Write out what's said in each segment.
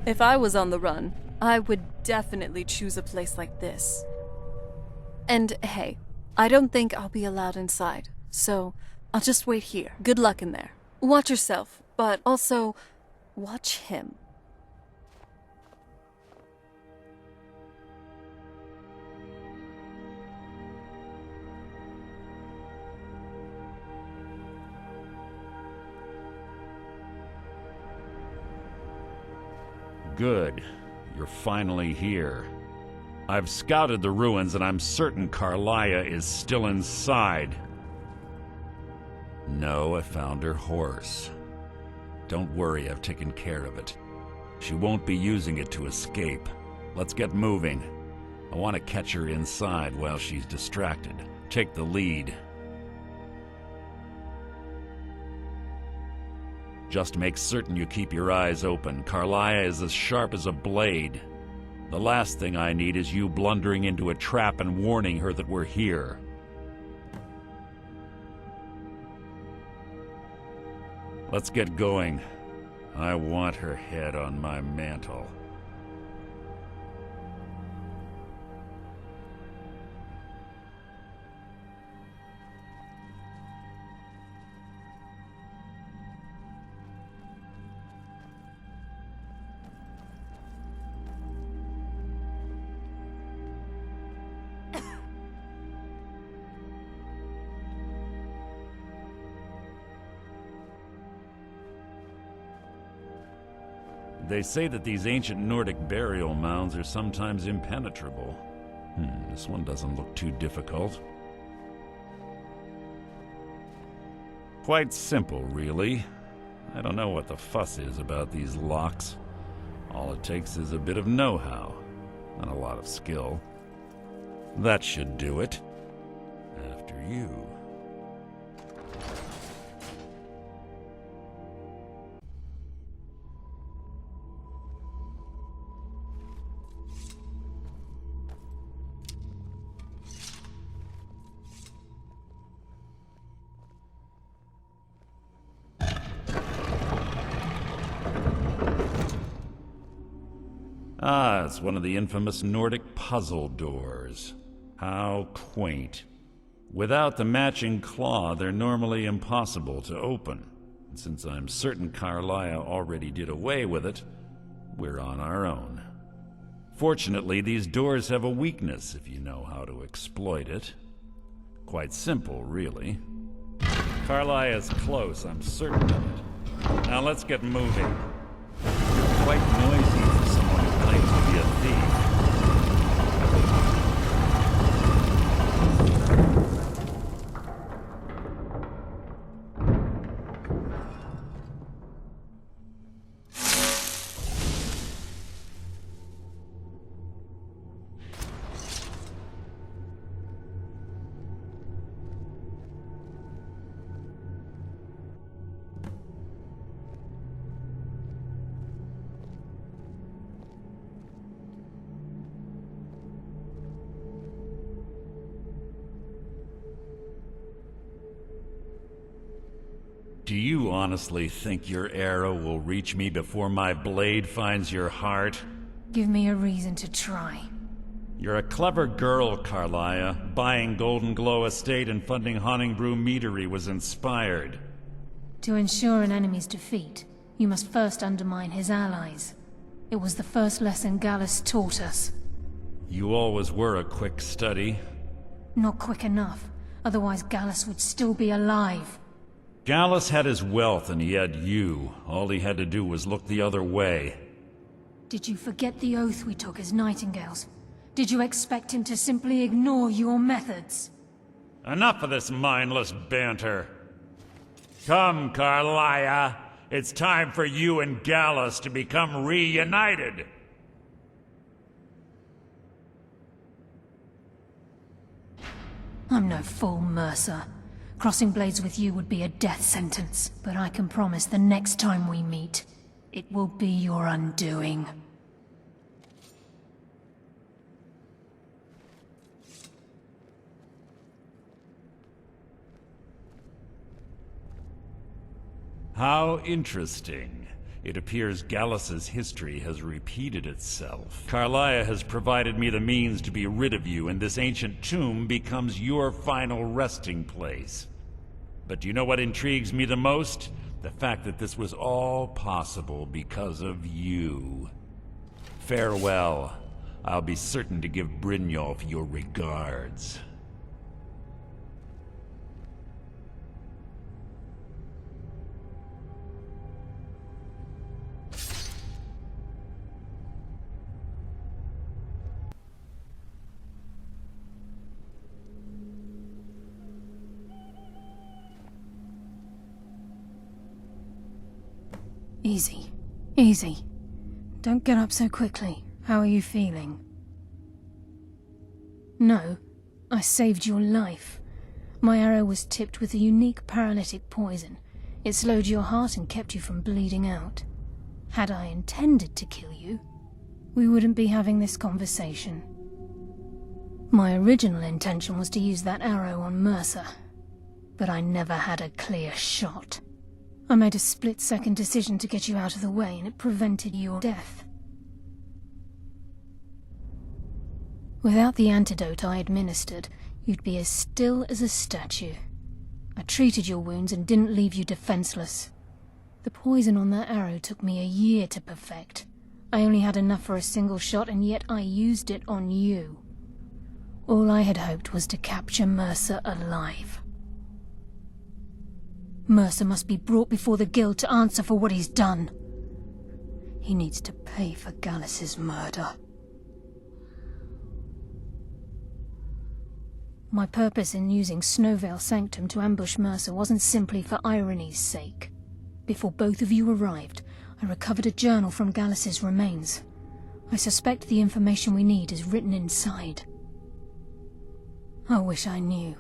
If I was on the run, I would definitely choose a place like this. And hey, I don't think I'll be allowed inside, so I'll just wait here. Good luck in there. Watch yourself, but also watch him. Good. You're finally here. I've scouted the ruins and I'm certain Karliah is still inside. No, I found her horse. Don't worry, I've taken care of it. She won't be using it to escape. Let's get moving. I want to catch her inside while she's distracted. Take the lead. Just make certain you keep your eyes open. Karliah is as sharp as a blade. The last thing I need is you blundering into a trap and warning her that we're here. Let's get going. I want her head on my mantle. They say that these ancient Nordic burial mounds are sometimes impenetrable. This one doesn't look too difficult. Quite simple, really. I don't know what the fuss is about these locks. All it takes is a bit of know-how, and a lot of skill. That should do it. After you. Ah, it's one of the infamous Nordic puzzle doors. How quaint. Without the matching claw, they're normally impossible to open. And since I'm certain Karliah already did away with it, we're on our own. Fortunately, these doors have a weakness if you know how to exploit it. Quite simple, really. Karliah is close, I'm certain of it. Now let's get moving. Quite noisy for someone who claims to be a thief. Do you honestly think your arrow will reach me before my blade finds your heart? Give me a reason to try. You're a clever girl, Karliah. Buying Golden Glow Estate and funding Honningbrew Meadery was inspired. To ensure an enemy's defeat, you must first undermine his allies. It was the first lesson Gallus taught us. You always were a quick study. Not quick enough, otherwise Gallus would still be alive. Gallus had his wealth and he had you. All he had to do was look the other way. Did you forget the oath we took as Nightingales? Did you expect him to simply ignore your methods? Enough of this mindless banter. Come, Karliah. It's time for you and Gallus to become reunited. I'm no fool, Mercer. Crossing blades with you would be a death sentence, but I can promise the next time we meet, it will be your undoing. How interesting. It appears Gallus's history has repeated itself. Karliah has provided me the means to be rid of you, and this ancient tomb becomes your final resting place. But do you know what intrigues me the most? The fact that this was all possible because of you. Farewell. I'll be certain to give Brynjolf your regards. Easy. Easy. Don't get up so quickly. How are you feeling? No, I saved your life. My arrow was tipped with a unique paralytic poison. It slowed your heart and kept you from bleeding out. Had I intended to kill you, we wouldn't be having this conversation. My original intention was to use that arrow on Mercer, but I never had a clear shot. I made a split-second decision to get you out of the way, and it prevented your death. Without the antidote I administered, you'd be as still as a statue. I treated your wounds and didn't leave you defenseless. The poison on that arrow took me a year to perfect. I only had enough for a single shot, and yet I used it on you. All I had hoped was to capture Mercer alive. Mercer must be brought before the Guild to answer for what he's done. He needs to pay for Gallus's murder. My purpose in using Snowvale Sanctum to ambush Mercer wasn't simply for irony's sake. Before both of you arrived, I recovered a journal from Gallus's remains. I suspect the information we need is written inside. I wish I knew.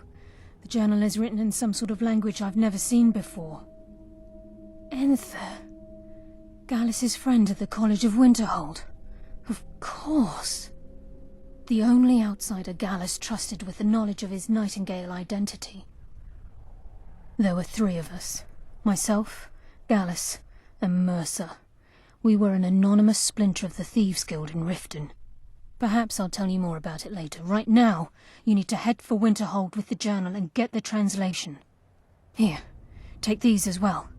The journal is written in some sort of language I've never seen before. Enther. Gallus's friend at the College of Winterhold. Of course. The only outsider Gallus trusted with the knowledge of his Nightingale identity. There were 3 of us. Myself, Gallus, and Mercer. We were an anonymous splinter of the Thieves Guild in Riften. Perhaps I'll tell you more about it later. Right now, you need to head for Winterhold with the journal and get the translation. Here, take these as well.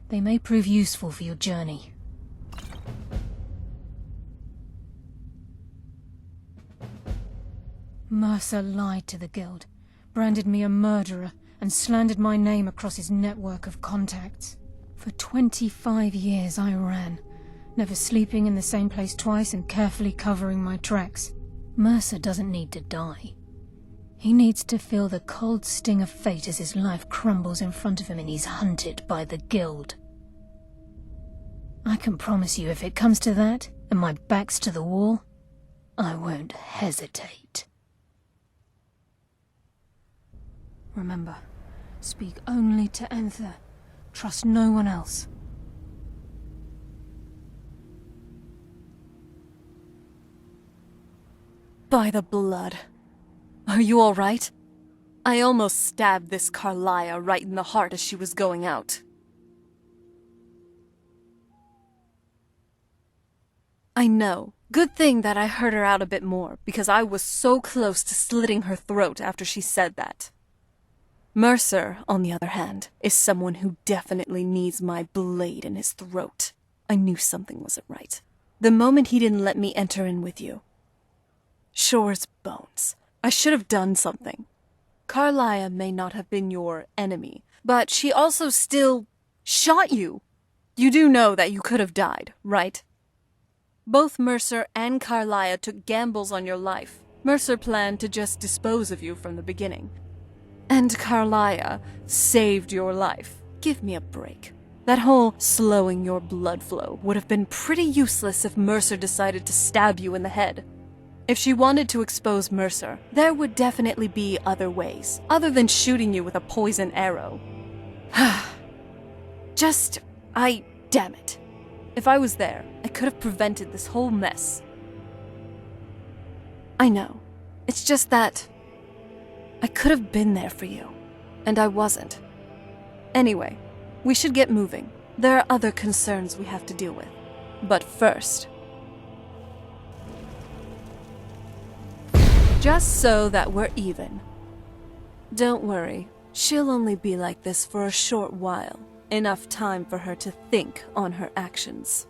They may prove useful for your journey. Mercer lied to the Guild, branded me a murderer, and slandered my name across his network of contacts. For 25 years I ran, never sleeping in the same place twice and carefully covering my tracks. Mercer doesn't need to die. He needs to feel the cold sting of fate as his life crumbles in front of him and he's hunted by the Guild. I can promise you if it comes to that, and my back's to the wall, I won't hesitate. Remember, speak only to Enther. Trust no one else. By the blood. Are you all right? I almost stabbed this Karliah right in the heart as she was going out. I know. Good thing that I heard her out a bit more, because I was so close to slitting her throat after she said that. Mercer, on the other hand, is someone who definitely needs my blade in his throat. I knew something wasn't right. The moment he didn't let me enter in with you. Shore's bones. I should have done something. Karliah may not have been your enemy, but she also still shot you. You do know that you could have died, right? Both Mercer and Karliah took gambles on your life. Mercer planned to just dispose of you from the beginning. And Karliah saved your life. Give me a break. That whole slowing your blood flow would have been pretty useless if Mercer decided to stab you in the head. If she wanted to expose Mercer, there would definitely be other ways, other than shooting you with a poison arrow. Damn it. If I was there, I could have prevented this whole mess. I know. It's just that I could have been there for you, and I wasn't. Anyway, we should get moving. There are other concerns we have to deal with. But first, just so that we're even. Don't worry, she'll only be like this for a short while. Enough time for her to think on her actions.